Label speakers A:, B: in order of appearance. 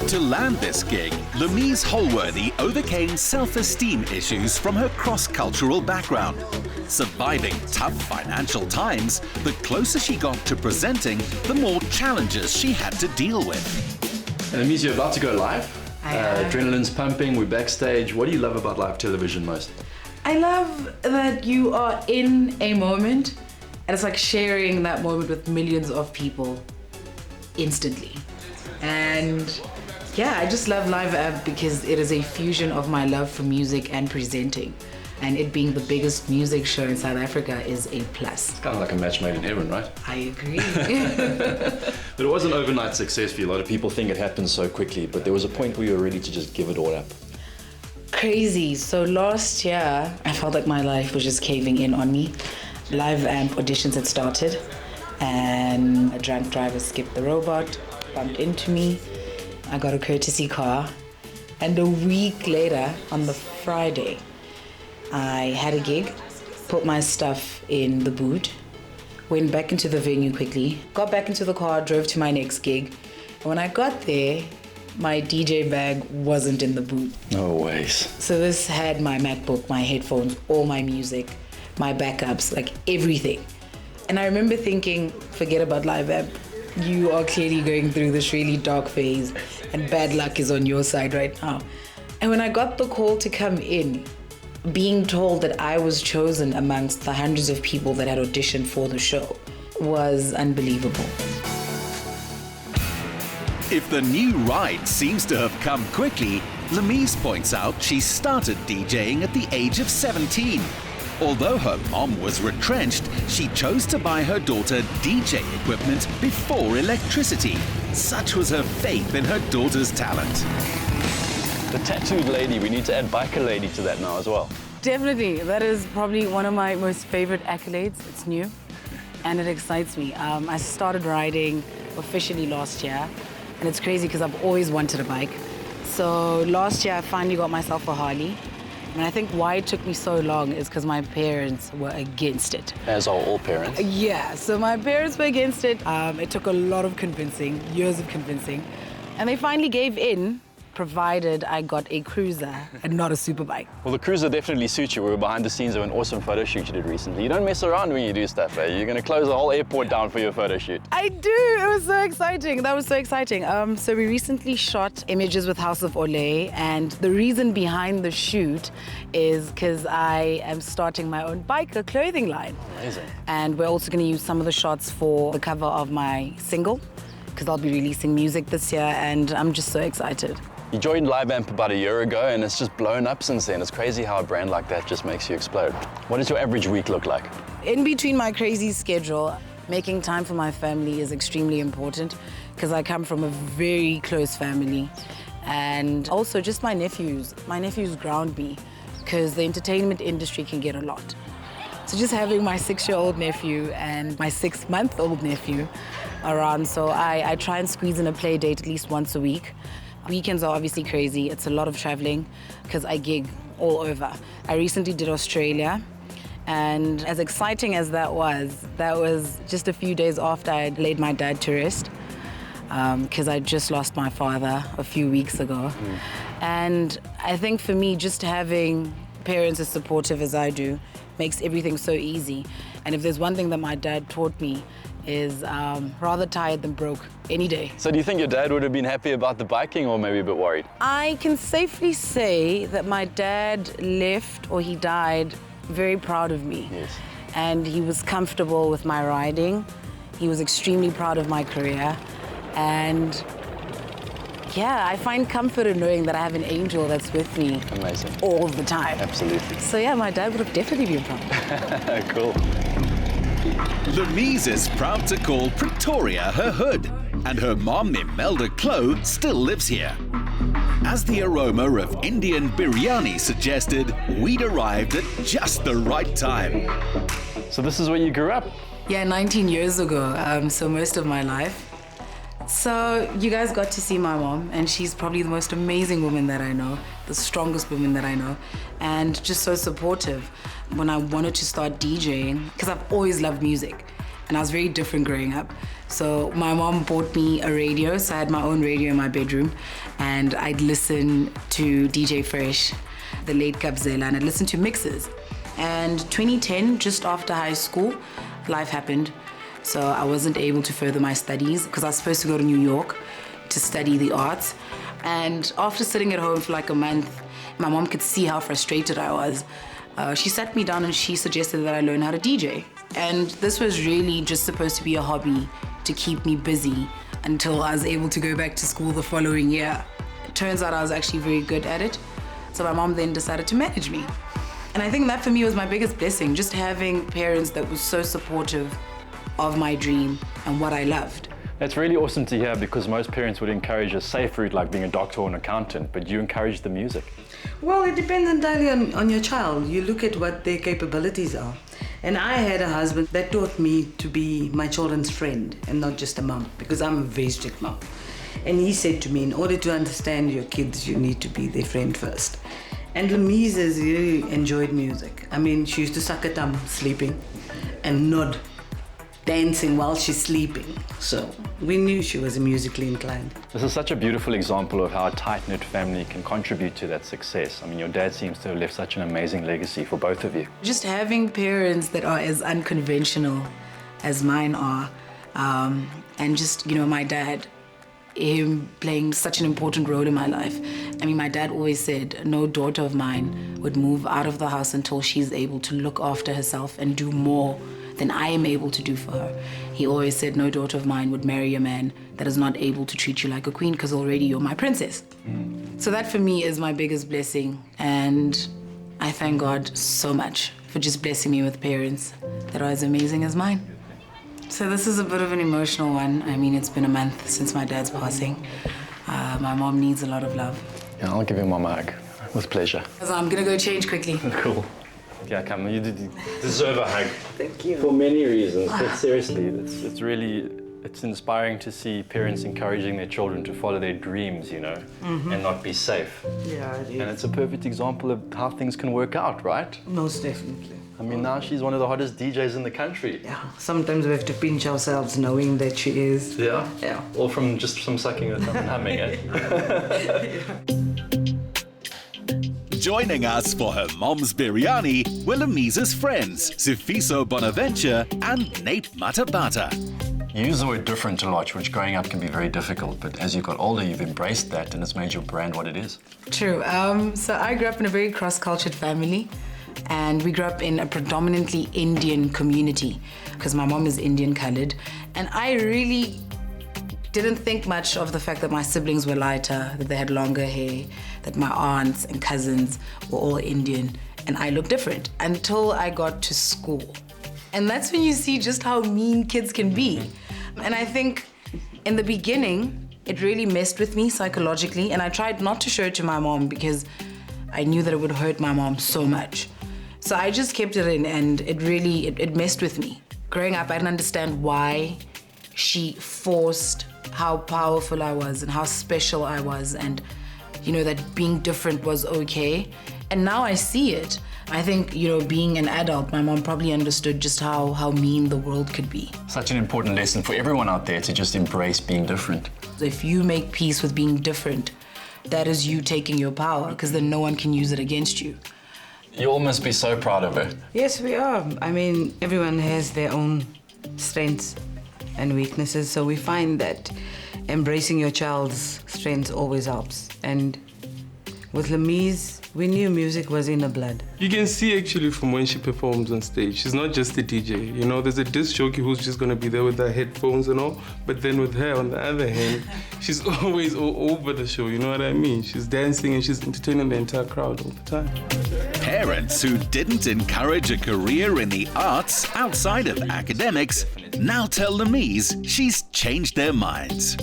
A: To land this gig, Lamiez Holworthy overcame self-esteem issues from her cross-cultural background. Surviving tough financial times, the closer she got to presenting, the more challenges she had to deal with.
B: Lamiez, you're about to go live. Adrenaline's pumping, we're backstage. What do you love about live television most?
C: I love that you are in a moment and it's like sharing that moment with millions of people instantly. And yeah, I just love Live Amp because it is a fusion of my love for music and presenting. And it being the biggest music show in South Africa is a plus.
B: It's kind of like a match made in heaven, right?
C: I agree.
B: But it was an overnight success for you. A lot of people think it happened so quickly, but there was a point where you were ready to just give it all up.
C: Crazy. So last year, I felt like my life was just caving in on me. Live Amp auditions had started and a drunk driver skipped the robot, bumped into me. I got a courtesy car. And a week later, on the Friday, I had a gig, put my stuff in the boot, went back into the venue quickly, got back into the car, drove to my next gig. And when I got there, my DJ bag wasn't in the boot.
B: No ways.
C: So this had my MacBook, my headphones, all my music, my backups, like everything. And I remember thinking, forget about Live Amp. You are clearly going through this really dark phase and bad luck is on your side right now. And when I got the call to come in, being told that I was chosen amongst the hundreds of people that had auditioned for the show was unbelievable.
A: If the new ride seems to have come quickly, Lamiez points out she started DJing at the age of 17. Although her mom was retrenched, she chose to buy her daughter DJ equipment before electricity. Such was her faith in her daughter's talent.
D: The tattooed lady, we need to add biker lady to that now as well.
C: Definitely, that is probably one of my most favorite accolades. It's new and it excites me. I started riding officially last year and it's crazy because I've always wanted a bike. So last year I finally got myself a Harley. And I think why it took me so long is because my parents were against it.
D: As are all parents.
C: Yeah, so my parents were against it. It took a lot of convincing, years of convincing. And they finally gave in, provided I got a cruiser and not a superbike.
D: Well, the cruiser definitely suits you. We were behind the scenes of an awesome photo shoot you did recently. You don't mess around when you do stuff, eh? You're going to close the whole airport down for your photo shoot.
C: I do. It was so exciting. That was so exciting. So we recently shot images with House of Olé, and the reason behind the shoot is because I am starting my own biker clothing line.
D: Amazing.
C: And we're also going to use some of the shots for the cover of my single, because I'll be releasing music this year, and I'm just so excited.
D: You joined Live Amp about a year ago and it's just blown up since then. It's crazy how a brand like that just makes you explode. What does your average week look like?
C: In between my crazy schedule, making time for my family is extremely important because I come from a very close family. And also just my nephews. My nephews ground me because the entertainment industry can get a lot. So just having my 6-year-old nephew and my 6-month-old nephew around, so I try and squeeze in a play date at least once a week. Weekends are obviously crazy. It's a lot of traveling because I gig all over. I recently did Australia, and as exciting as that was just a few days after I had laid my dad to rest because I just lost my father a few weeks ago. And I think for me, just having parents as supportive as I do makes everything so easy. And if there's one thing that my dad taught me is rather tired than broke any day.
D: So do you think your dad would have been happy about the biking or maybe a bit worried?
C: I can safely say that my dad left, or he died, very proud of me.
D: Yes.
C: And he was comfortable with my riding. He was extremely proud of my career. And yeah, I find comfort in knowing that I have an angel that's with me.
D: Amazing.
C: All the time.
D: Absolutely.
C: So yeah, my dad would have definitely been proud.
D: Cool.
A: Lamiez is proud to call Pretoria her hood, and her mom, Imelda Klo, still lives here. As the aroma of Indian biryani suggested, we'd arrived at just the right time.
D: So this is where you grew up?
C: Yeah, 19 years ago, so most of my life. So you guys got to see my mom, and she's probably the most amazing woman that I know, the strongest woman that I know, and just so supportive. When I wanted to start DJing, because I've always loved music, and I was very different growing up, So my mom bought me a radio, so I had my own radio in my bedroom, and I'd listen to DJ Fresh, the late Kabzela, and I'd listen to mixes. And 2010, just after high school, life happened. So I wasn't able to further my studies because I was supposed to go to New York to study the arts. And after sitting at home for like a month, my mom could see how frustrated I was. She sat me down and she suggested that I learn how to DJ. And this was really just supposed to be a hobby to keep me busy until I was able to go back to school the following year. It turns out I was actually very good at it. So my mom then decided to manage me. And I think that for me was my biggest blessing, just having parents that were so supportive of my dream and what I loved.
D: That's really awesome to hear, because most parents would encourage a safe route like being a doctor or an accountant, but you encourage the music.
E: Well, it depends entirely on your child. You look at what their capabilities are. And I had a husband that taught me to be my children's friend and not just a mum, because I'm a very strict mum. And he said to me, in order to understand your kids, you need to be their friend first. And Lamiez has really enjoyed music. I mean, she used to suck her thumb sleeping and nod, dancing while she's sleeping. So we knew she was musically inclined.
D: This is such a beautiful example of how a tight-knit family can contribute to that success. I mean, your dad seems to have left such an amazing legacy for both of you.
C: Just having parents that are as unconventional as mine are, and just, my dad, him playing such an important role in my life. I mean, my dad always said no daughter of mine would move out of the house until she's able to look after herself and do more than I am able to do for her. He always said no daughter of mine would marry a man that is not able to treat you like a queen, because already you're my princess. So that for me is my biggest blessing, and I thank God so much for just blessing me with parents that are as amazing as mine. So this is a bit of an emotional one. I mean, it's been a month since my dad's passing. My mom needs a lot of love.
D: Yeah, I'll give your mom a hug. With pleasure.
C: So I'm gonna go change quickly.
D: Cool. Yeah, come, you deserve a hug.
E: Thank you.
D: For many reasons, but seriously, it's inspiring to see parents encouraging their children to follow their dreams, and not be safe.
E: Yeah, it is.
D: And it's a perfect example of how things can work out, right?
E: Most definitely.
D: I mean, now she's one of the hottest DJs in the country.
E: Yeah, sometimes we have to pinch ourselves knowing that she is.
D: Yeah?
E: Yeah.
D: Or from sucking her thumb and humming it.
A: Joining us for her mom's biryani were Lamiez's friends, Sifiso Bonaventure and Nate Matabata.
D: You were different a lot, which growing up can be very difficult, but as you got older, you've embraced that and it's made your brand what it is.
C: True. So I grew up in a very cross-cultured family, and we grew up in a predominantly Indian community because my mom is Indian colored, and I really didn't think much of the fact that my siblings were lighter, that they had longer hair, that my aunts and cousins were all Indian, and I looked different until I got to school. And that's when you see just how mean kids can be. And I think in the beginning, it really messed with me psychologically, and I tried not to show it to my mom because I knew that it would hurt my mom so much. So I just kept it in, and it messed with me. Growing up, I didn't understand why she forced how powerful I was and how special I was, and that being different was okay. And now I see it. I think, being an adult, my mom probably understood just how mean the world could be.
D: Such an important lesson for everyone out there to just embrace being different.
C: If you make peace with being different, that is you taking your power, because then no one can use it against you.
D: You all must be so proud of her.
E: Yes, we are. I mean, everyone has their own strengths and weaknesses, so we find that embracing your child's strengths always helps. And with Lamiez, we knew music was in her blood.
F: You can see actually from when she performs on stage, she's not just a DJ. There's a disc jockey who's just going to be there with her headphones and all, but then with her, on the other hand, she's always all over the show, you know what I mean? She's dancing and she's entertaining the entire crowd all the time.
A: Parents who didn't encourage a career in the arts outside of academics now tell Lamiez she's changed their minds.